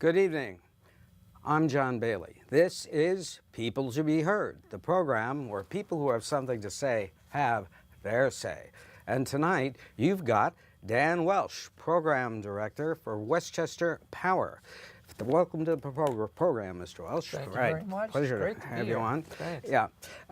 Good evening. I'm John Bailey. This is People to be Heard, the program where people who have something to say have their say. And tonight, you've got Dan Welsh, Program Director for Westchester Power. Welcome to the program, Mr. Welsh. Thank you very much. Pleasure Great to to have be you here. on. Thanks. Yeah.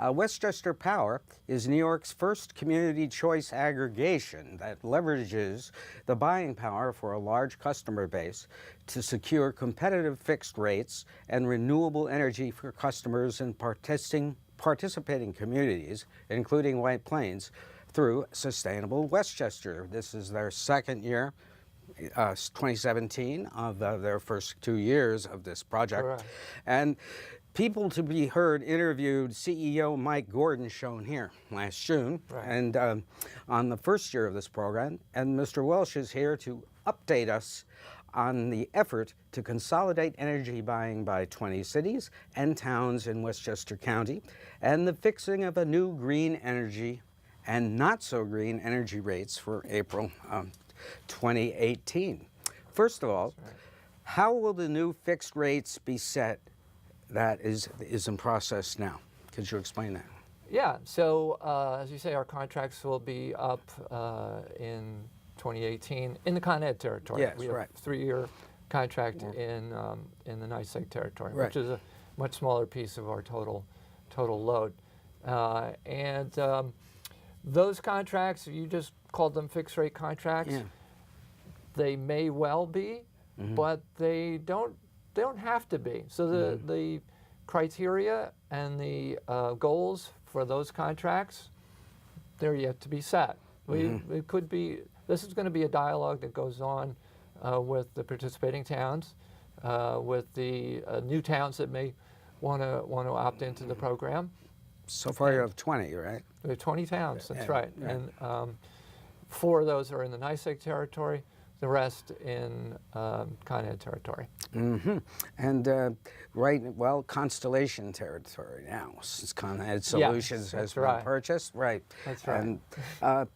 Westchester Power is New York's first community choice aggregation that leverages the buying power for a large customer base to secure competitive fixed rates and renewable energy for customers in participating communities, including White Plains, through Sustainable Westchester. This is their second year. 2017 of their first 2 years of this project. Correct. And People to be Heard interviewed CEO Mike Gordon, shown here, last June, Right. and on the first year of this program. And Mr. Welsh is here to update us on the effort to consolidate energy buying by 20 cities and towns in Westchester County and the fixing of a new green energy and not so green energy rates for April 2018. First of all, how will the new fixed rates be set that is in process now? Could you explain that? Yeah, so as you say, our contracts will be up in 2018 in the Con Ed territory. Yes, we have right. a 3-year contract in the NYSEG territory, Right. which is a much smaller piece of our total load. Those contracts, you just called them fixed rate contracts. Yeah. They may well be, but they don't have to be. So the criteria and the goals for those contracts, they're yet to be set. It could be. This is going to be a dialogue that goes on with the participating towns, with the new towns that may want to opt into the program. So far you have 20, right? We have 20 towns, that's Yeah, right. yeah. And 4 of those are in the NYSEG territory, the rest in Con Ed territory. And Constellation territory now, since Con Ed Solutions has been right. purchased. Right. That's right. And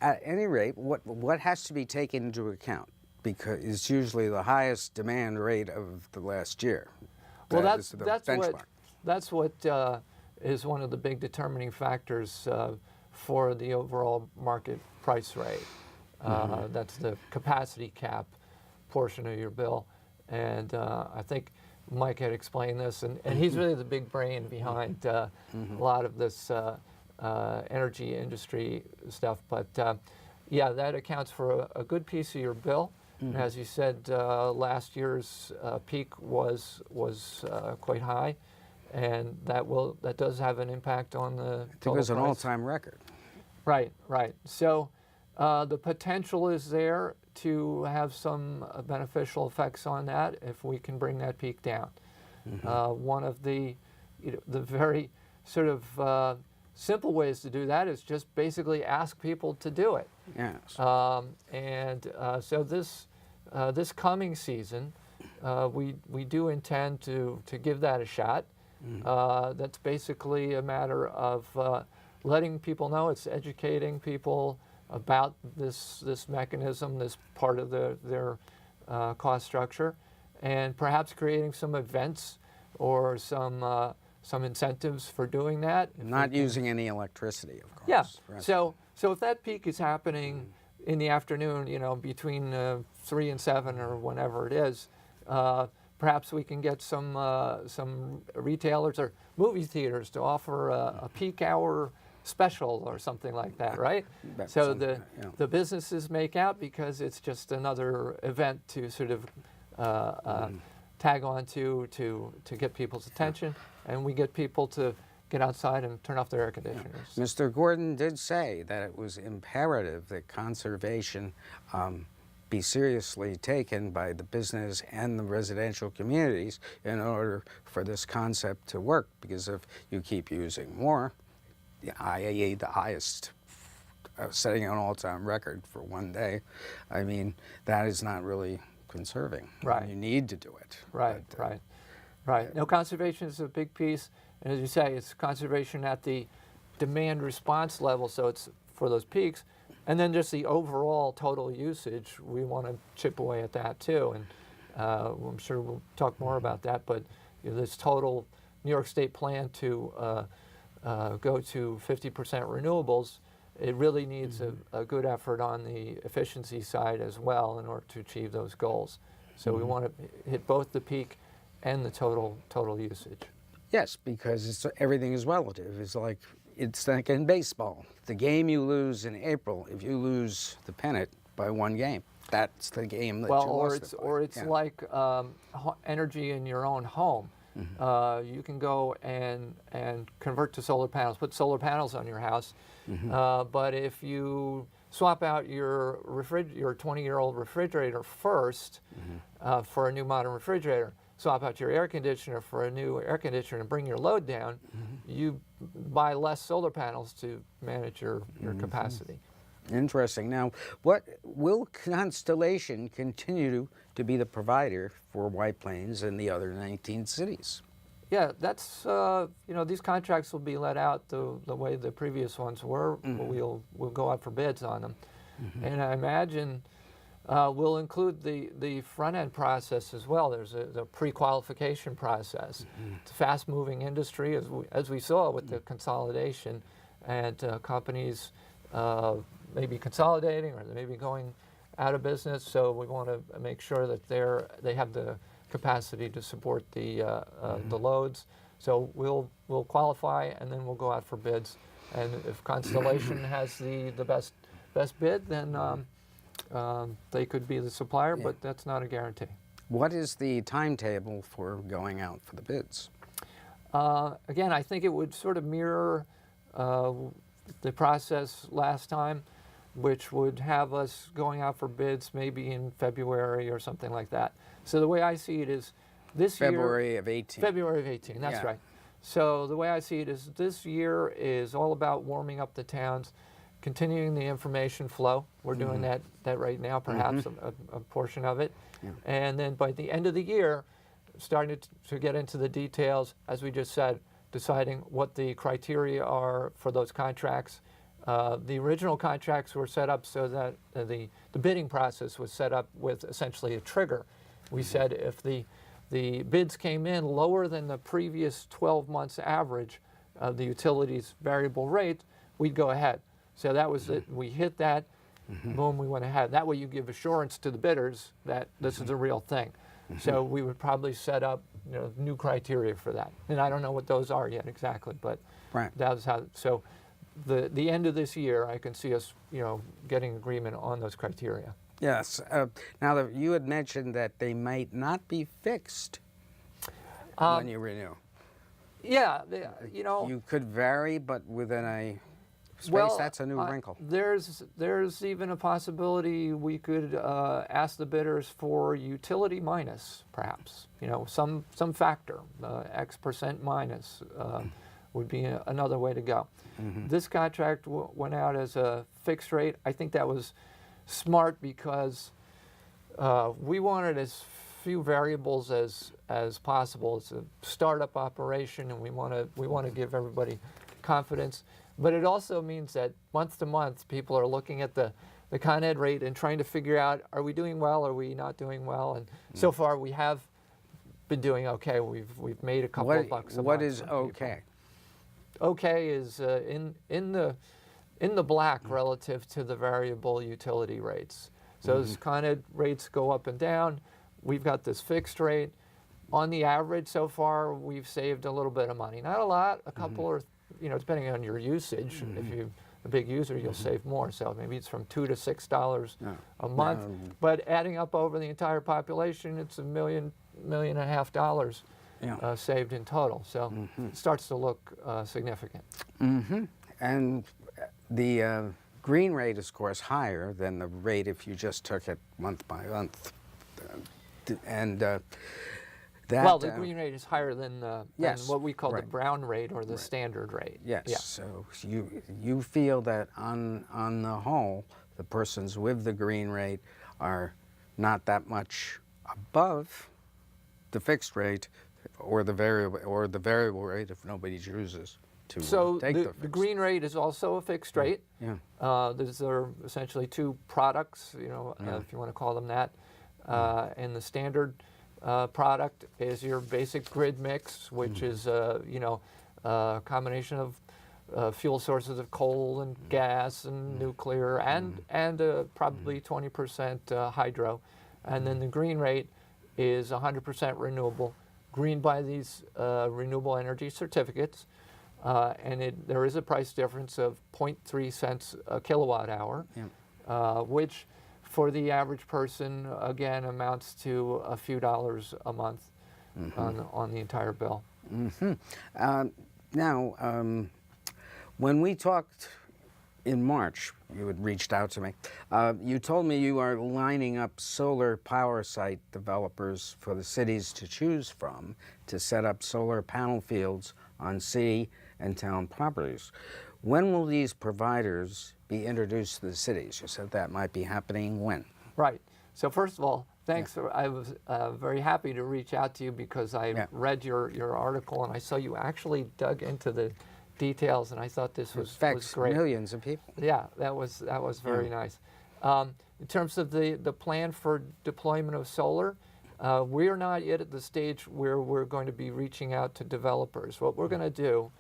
at any rate, what has to be taken into account? Because it's usually the highest demand rate of the last year. Well, That is the that's what benchmark. is one of the big determining factors for the overall market price rate. That's the capacity cap portion of your bill. And I think Mike had explained this, and he's really the big brain behind a lot of this energy industry stuff. But yeah, that accounts for a good piece of your bill. And as you said, last year's peak was quite high, and that does have an impact on the I think total it was an price. all-time record. Right. So the potential is there to have some beneficial effects on that if we can bring that peak down. One of the very sort of simple ways to do that is just basically ask people to do it. Yes. So this coming season, we do intend to give that a shot. That's basically a matter of letting people know. It's educating people about this mechanism, this part of their cost structure, and perhaps creating some events or some incentives for doing that. Not using any electricity, of course. Yeah. Right. So if that peak is happening in the afternoon, between 3 and 7 or whenever it is, perhaps we can get some retailers or movie theaters to offer a peak hour special or something like that, right? So the businesses make out because it's just another event to sort of tag on to get people's attention, and we get people to get outside and turn off their air conditioners. Mr. Gordon did say that it was imperative that conservation be seriously taken by the business and the residential communities in order for this concept to work, because if you keep using more, i.e. the highest, setting an all-time record for one day, I mean, that is not really conserving. Right. You need to do it. Right. No, conservation is a big piece, and as you say, it's conservation at the demand response level, so it's for those peaks, and then just the overall total usage, we want to chip away at that too. I'm sure we'll talk more about that, but this total New York State plan to go to 50% renewables, it really needs a good effort on the efficiency side as well in order to achieve those goals. So we want to hit both the peak and the total usage. Yes, because everything is relative. It's like in baseball. The game you lose in April, if you lose the pennant by one game, that's the game that you lost it by. Or it's like energy in your own home. You can go and convert to solar panels, put solar panels on your house. But if you swap out your 20-year-old refrigerator first for a new modern refrigerator, swap out your air conditioner for a new air conditioner and bring your load down, you buy less solar panels to manage your capacity. Interesting. Now, what will Constellation continue to be the provider for White Plains and the other 19 cities? Yeah, that's these contracts will be let out the way the previous ones were. We'll go out for bids on them, and I imagine we'll include the front end process as well. There's a pre-qualification process. It's a fast-moving industry, as we saw with the consolidation, and companies may be consolidating or they may be going out of business. So we want to make sure that they have the capacity to support the loads. So we'll qualify, and then we'll go out for bids. And if Constellation has the best bid, then they could be the supplier, but that's not a guarantee. What is the timetable for going out for the bids? Again, I think it would sort of mirror the process last time, which would have us going out for bids maybe in February or something like that. So the way I see it is this February of 18. February of 18, that's right. So the way I see it is this year is all about warming up the towns, continuing the information flow. We're doing that right now, perhaps a portion of it. Yeah. And then by the end of the year, starting to get into the details, as we just said, deciding what the criteria are for those contracts. The original contracts were set up so that the bidding process was set up with essentially a trigger. We said if the bids came in lower than the previous 12 months average of the utilities variable rate, we'd go ahead. So that was it. We hit that, boom, we went ahead. That way you give assurance to the bidders that this is a real thing. So we would probably set up new criteria for that. And I don't know what those are yet exactly, but that's how. So the end of this year, I can see us getting agreement on those criteria. Yes. Now, you had mentioned that they might not be fixed when you renew. Yeah, You could vary, but within a space, well, that's a new wrinkle. There's even a possibility we could ask the bidders for utility minus, perhaps. Some factor, X% minus would be another way to go. This contract went out as a fixed rate. I think that was smart because we wanted as few variables as possible. It's a startup operation, and we want to give everybody confidence. But it also means that month to month, people are looking at the Con Ed rate and trying to figure out, are we doing well? Are we not doing well? And so far, we have been doing okay. We've made a couple of bucks a month. What is okay? Okay is in the black relative to the variable utility rates. So as Con Ed rates go up and down, we've got this fixed rate. On the average, so far, we've saved a little bit of money. Not a lot, a couple or depending on your usage. If you're a big user, you'll save more. So maybe it's from $2 to $6 a month. But adding up over the entire population, it's $1.5 million saved in total. So it starts to look significant. And the green rate is, of course, higher than the rate if you just took it month by month. And the green rate is higher than what we call the brown rate or the standard rate. Yes. Yeah. So you feel that on the whole, the persons with the green rate are not that much above the fixed rate or the variable rate if nobody chooses to take the green rate is also a fixed rate. Yeah. There are essentially two products, if you want to call them that. And the standard product is your basic grid mix, which is a combination of fuel sources of coal and gas and nuclear and probably 20% hydro. And then the green rate is 100% renewable, green by these renewable energy certificates. And there is a price difference of 0.3 cents a kilowatt hour, which for the average person, again, amounts to a few dollars a month on the entire bill. Now, when we talked in March, you had reached out to me. You told me you are lining up solar power site developers for the cities to choose from to set up solar panel fields on city and town properties. When will these providers be introduced to the cities? You said that might be happening when? Right. So first of all, thanks. I was very happy to reach out to you because I read your article and I saw you actually dug into the details, and I thought this was great. Millions of people. Yeah, that was very nice. In terms of the plan for deployment of solar, we're not yet at the stage where we're going to be reaching out to developers. What we're going to do,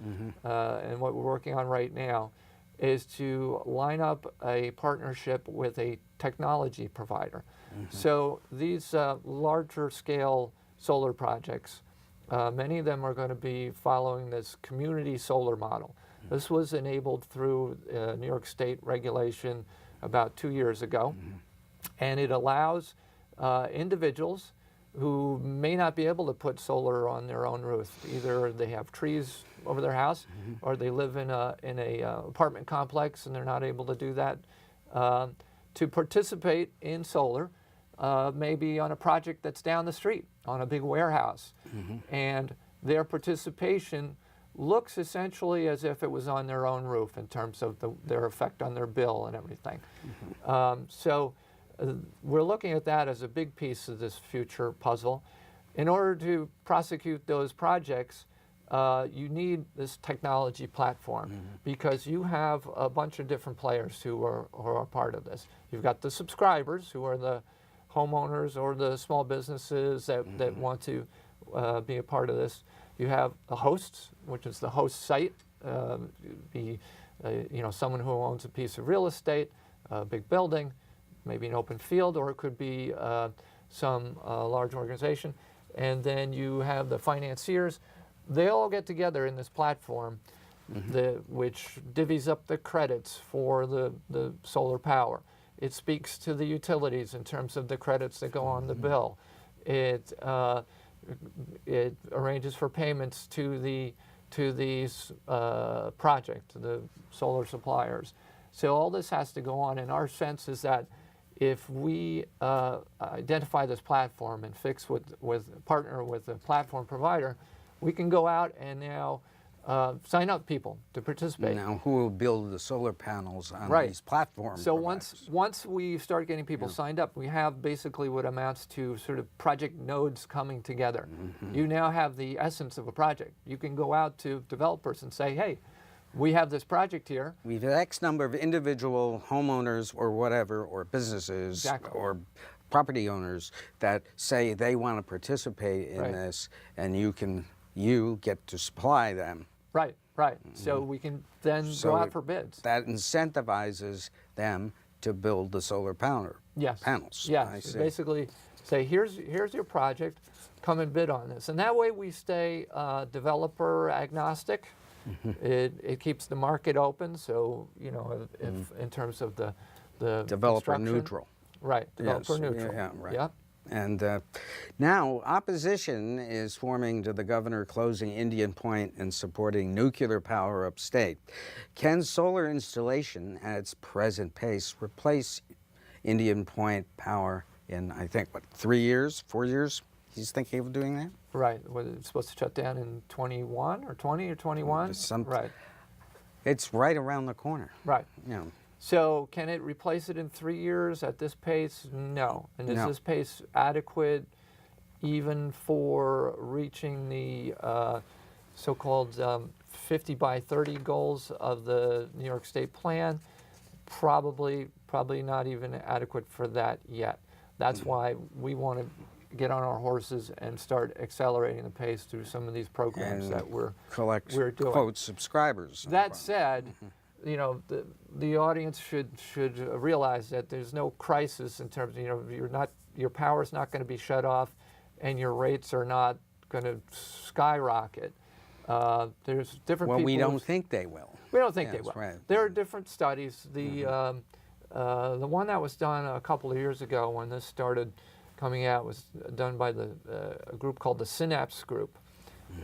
and what we're working on right now, is to line up a partnership with a technology provider. So these larger scale solar projects, many of them are going to be following this community solar model. This was enabled through New York State regulation about 2 years ago, and it allows individuals who may not be able to put solar on their own roof. Either they have trees over their house, or they live in a apartment complex and they're not able to do that, to participate in solar, maybe on a project that's down the street, on a big warehouse. And their participation looks essentially as if it was on their own roof in terms of their effect on their bill and everything. So we're looking at that as a big piece of this future puzzle. In order to prosecute those projects, you need this technology platform because you have a bunch of different players who are part of this. You've got the subscribers, who are the homeowners or the small businesses that want to be a part of this. You have the hosts, which is the host site, someone who owns a piece of real estate, a big building, maybe an open field, or it could be some large organization. And then you have the financiers. They all get together in this platform, which divvies up the credits for the solar power. It speaks to the utilities in terms of the credits that go on the bill. It arranges for payments to these projects, the solar suppliers. So all this has to go on, and our sense is that if we identify this platform and partner with a platform provider, we can go out and now sign up people to participate. Now, who will build the solar panels on these platforms? So once we start getting people signed up, we have basically what amounts to sort of project nodes coming together. You now have the essence of a project. You can go out to developers and say, hey, we have this project here. We have X number of individual homeowners or whatever, or businesses or property owners that say they want to participate in this, and you get to supply them. Right. So we can then go out for bids. That incentivizes them to build the solar panels. Yes. Basically say, here's your project, come and bid on this. And that way we stay developer agnostic. It keeps the market open, so if in terms of the developer neutral. Right, developer neutral. Yeah, right. Yep. And now opposition is forming to the governor closing Indian Point and supporting nuclear power upstate. Can solar installation at its present pace replace Indian Point power in, I think, 3 years, 4 years? He's thinking of doing that? Right. It's supposed to shut down in 21 or 20 or 21? Right. It's right around the corner. Right. So can it replace it in 3 years at this pace? No. And is this pace adequate even for reaching the so-called 50 by 30 goals of the New York State plan? Probably not even adequate for that yet. That's why we want to get on our horses and start accelerating the pace through some of these programs And that we're collect doing. quote subscribers. That said, you know, the audience should realize that there's no crisis in terms of, you know, your power's not going to be shut off, and your rates are not going to skyrocket. There's different Well, people. we don't think they will. We don't think they Yes, will. right. There are different studies. The one that was done a couple of years ago when this started coming out was done by a group called the Synapse Group,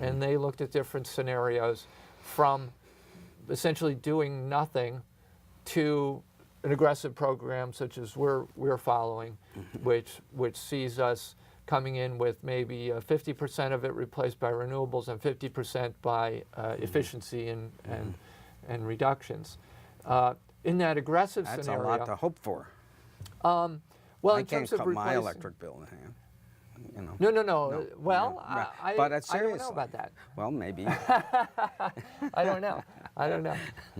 and they looked at different scenarios from essentially doing nothing to an aggressive program such as we're following, which sees us coming in with maybe 50% of it replaced by renewables and 50% by efficiency and reductions. In that aggressive That's scenario, a lot to hope for. well, I in can't terms of cut my replacing- electric bill in half. You know. No. Well, Right. I But don't know seriously. about that. Well, maybe. I don't know.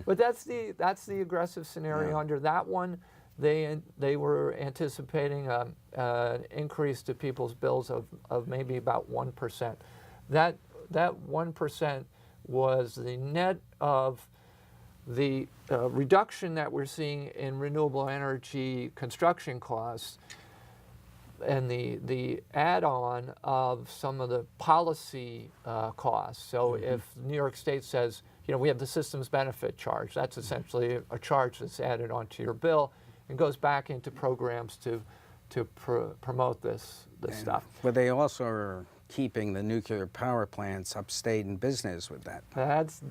But that's the aggressive scenario. Yeah. Under that one, they were anticipating an increase to people's bills of maybe about 1%. That 1% was the net of the reduction that we're seeing in renewable energy construction costs and the add-on of some of the policy costs. So if New York State says, you know, we have the systems benefit charge, that's essentially a charge that's added onto your bill and goes back into programs to promote this stuff. But they also are keeping the nuclear power plants upstate in business with that. That's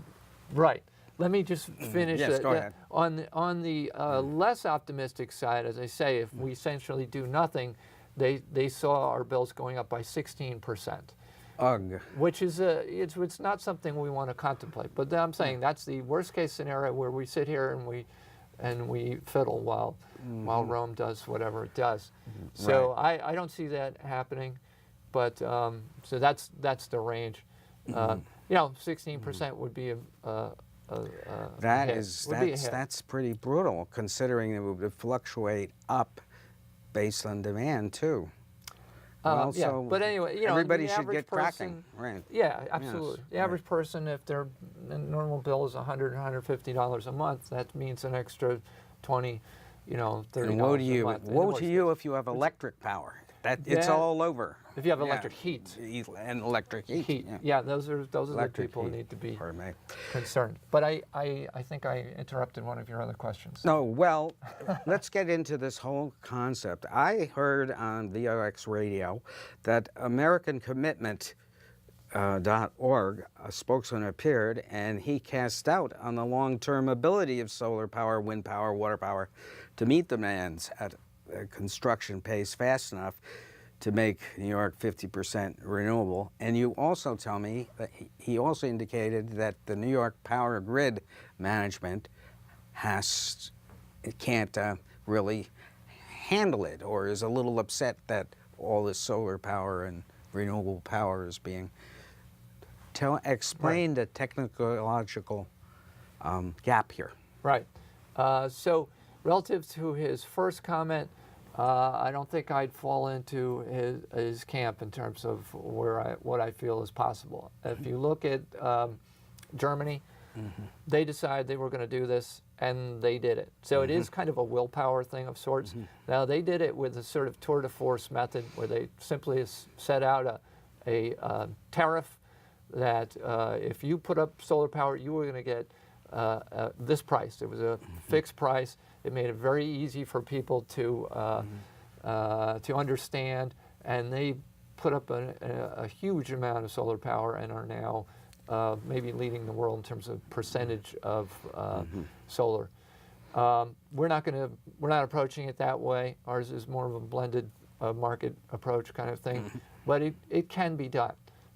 right. Let me just finish Yes, it. go ahead. On the less optimistic side, as I say, if we essentially do nothing, they saw our bills going up by 16%, Ugh. which is it's not something we want to contemplate. But I'm saying that's the worst case scenario where we sit here and we fiddle while Rome does whatever it does. So I don't see that happening, but so that's the range. You know, 16% would be That's pretty brutal, considering it would fluctuate up based on demand too. Well, yeah, so but anyway, you know, everybody the should average get cracking, right? Yeah, absolutely. Yes, The average person, if their normal bill is $100, $150 a month, that means an extra $20, you know, $30 And woe to a you! month. Woe to you if you have electric power. It's Yeah. all over. If you have Yeah. electric heat. And electric heat. Yeah, those are the Electric people who heat. need to be Pardon me. concerned. But I think I interrupted one of your other questions. No, well, let's get into this whole concept. I heard on VOX radio that American Commitment .org, a spokesman appeared, and he cast doubt on the long-term ability of solar power, wind power, water power to meet demands at a construction pace fast enough to make New York 50% renewable. And you also tell me that he also indicated that the New York power grid management can't really handle it, or is a little upset that all this solar power and renewable power is being. Explain the technological gap here. Right. So relative to his first comment, I don't think I'd fall into his camp in terms of what I feel is possible. If you look at Germany, they decided they were going to do this, and they did it. So it is kind of a willpower thing of sorts. Now, they did it with a sort of tour de force method where they simply set out a tariff that if you put up solar power, you were going to get this price. It was a fixed price. It made it very easy for people to understand, and they put up a huge amount of solar power and are now maybe leading the world in terms of percentage of solar. We're not approaching it that way. Ours is more of a blended market approach kind of thing, but it can be done.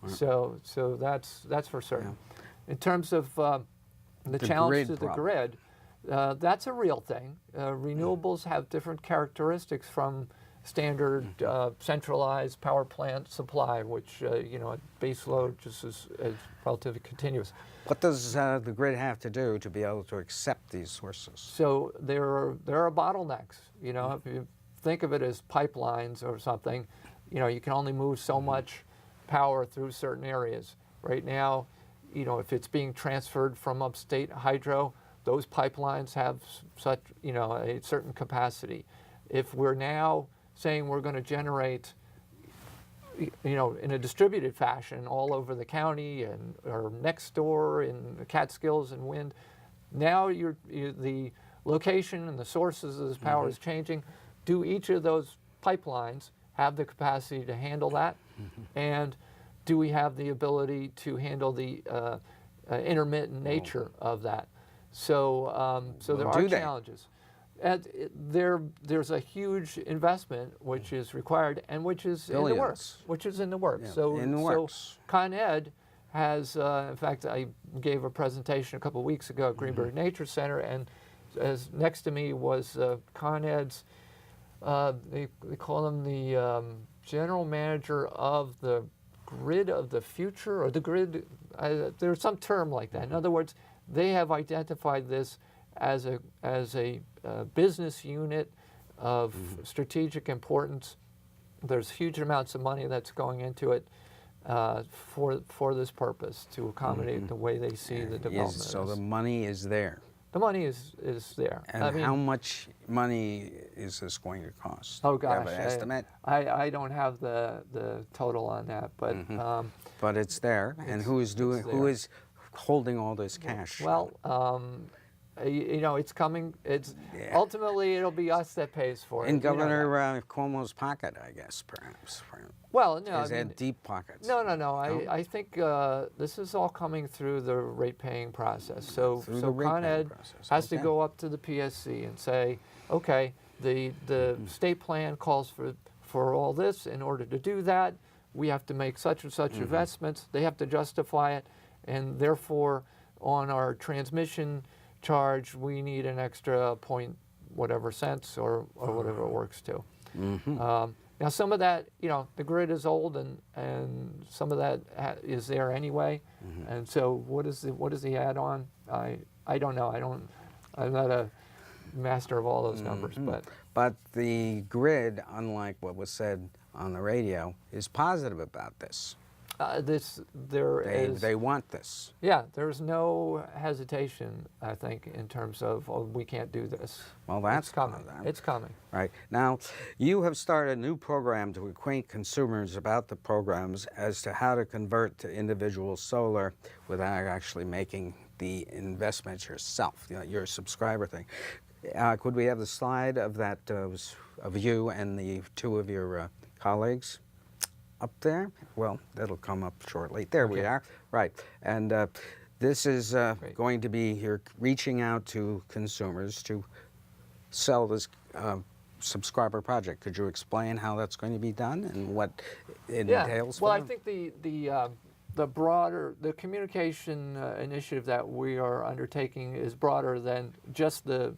So that's for certain. In terms of the challenge to the grid, that's a real thing. Renewables have different characteristics from standard centralized power plant supply, which you know, at base load just is relatively continuous. What does the grid have to do to be able to accept these sources? So there are bottlenecks. You know, if you think of it as pipelines or something. You know, you can only move so much power through certain areas. Right now, you know, if it's being transferred from upstate hydro, those pipelines have such, you know, a certain capacity. If we're now saying we're going to generate, you know, in a distributed fashion all over the county and or next door in the Catskills and wind, now the location and the sources of this power is changing. Do each of those pipelines have the capacity to handle that? And do we have the ability to handle the intermittent nature of that? So, so there are challenges. And there's a huge investment which is required and which is in the works. Yeah, So, in the works. Con Ed has, in fact, I gave a presentation a couple of weeks ago at Greenberg Nature Center, and as next to me was Con Ed's, they call him the general manager of the grid of the future, or the grid, there's some term like that. In other words, they have identified this as a business unit of strategic importance. There's huge amounts of money that's going into it for this purpose, to accommodate the way they see the development. So the money is there. The money is there. And I mean, how much money is this going to cost? Oh Do you have gosh, an estimate? I don't have the total on that, but But it's there, and who is holding all this cash? well, you know, it's coming. It's ultimately it'll be us that pays for it. in Governor Cuomo's pocket, I guess, perhaps. Well, no, Is it deep pockets? No. I think this is all coming through the rate-paying process. So Con Ed has to go up to the PSC and say, okay, the state plan calls for all this. In order to do that, we have to make such and such investments. They have to justify it, and therefore, on our transmission charge, we need an extra point whatever cents or whatever it works to. Now, some of that, you know, the grid is old, and some of that is there anyway. And so, what is the add-on? I don't know. I'm not a master of all those numbers, But the grid, unlike what was said on the radio, is positive about this. They want this. Yeah, there's no hesitation, I think, in terms of, oh, we can't do this. Well, that's it's coming. It's coming. Right. Now, you have started a new program to acquaint consumers about the programs as to how to convert to individual solar without actually making the investment yourself, you know, your subscriber thing. Could we have the slide of that, of you and the two of your colleagues? Up there? Well, that'll come up shortly. There we are. Right. And this is going to be here reaching out to consumers to sell this subscriber project. Could you explain how that's going to be done and what it entails? Well, I think the broader communication initiative that we are undertaking is broader than just the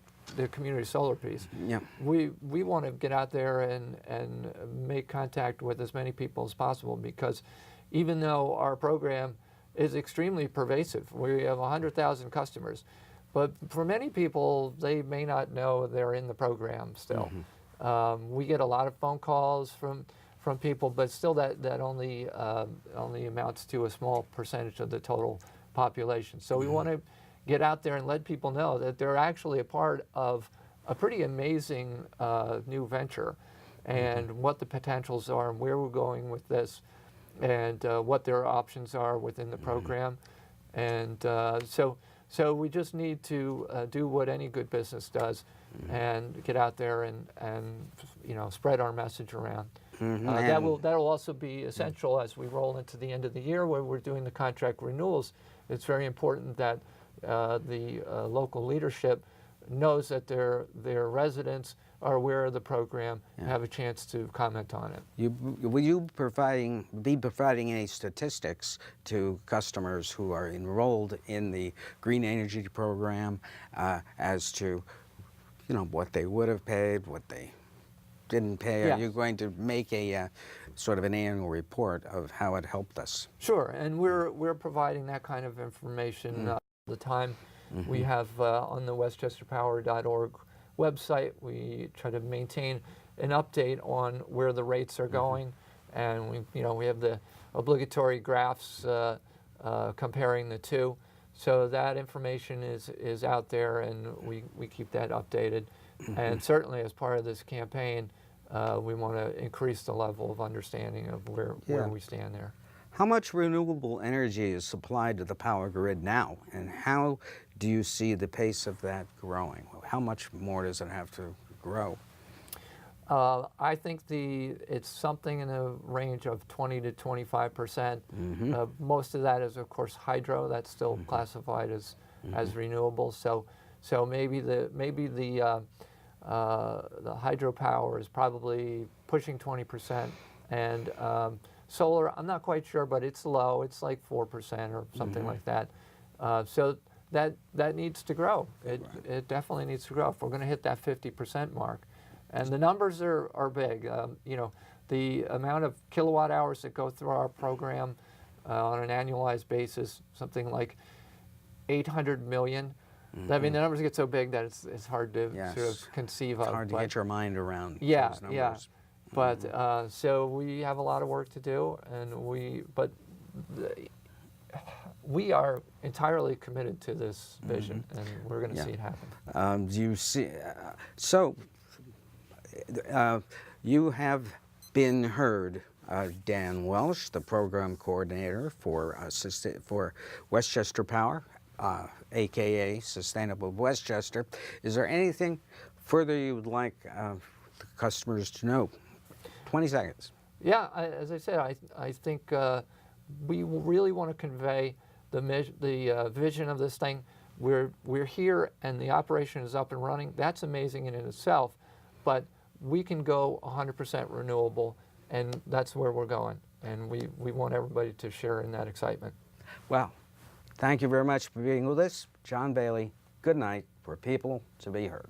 community solar piece. Yeah. We want to get out there and make contact with as many people as possible, because even though our program is extremely pervasive, we have 100,000 customers, but for many people, they may not know they're in the program still. We get a lot of phone calls from people, but still that only amounts to a small percentage of the total population. So we want to get out there and let people know that they're actually a part of a pretty amazing new venture, and what the potentials are and where we're going with this, and what their options are within the program. And so we just need to do what any good business does, and get out there and you know, spread our message around. That'll also be essential as we roll into the end of the year where we're doing the contract renewals. It's very important that the local leadership knows that their residents are aware of the program and have a chance to comment on it. Will you be providing any statistics to customers who are enrolled in the green energy program as to, you know, what they would have paid, what they didn't pay? Are you going to make a sort of an annual report of how it helped us? Sure, and we're providing that kind of information all the time. We have on the westchesterpower.org website, we try to maintain an update on where the rates are going, and we have the obligatory graphs comparing the two. So that information is out there, and we keep that updated. And certainly as part of this campaign, we want to increase the level of understanding of where we stand there. How much renewable energy is supplied to the power grid now, and how do you see the pace of that growing? How much more does it have to grow? I think it's something in the range of 20 to 25%. Most of that is, of course, hydro. That's still classified as renewable. So maybe the hydropower is probably pushing 20%, and solar, I'm not quite sure, but it's low. It's like 4% or something like that. So that needs to grow. It definitely needs to grow if we're going to hit that 50% mark. And the numbers are big. The amount of kilowatt hours that go through our program on an annualized basis, something like 800 million. I mean, the numbers get so big that it's hard to sort of conceive of. It's hard to get your mind around those numbers. Yeah. But so we have a lot of work to do, and we are entirely committed to this vision, and we're going to see it happen. Do you see? You have been heard. Dan Welsh, the program coordinator for Westchester Power, aka Sustainable Westchester. Is there anything further you would like the customers to know? 20 seconds. Yeah, as I said, I think we really want to convey the vision of this thing. We're here, and the operation is up and running. That's amazing in itself, but we can go 100% renewable, and that's where we're going. And we want everybody to share in that excitement. Well, thank you very much for being with us. John Bailey, good night for People to be Heard.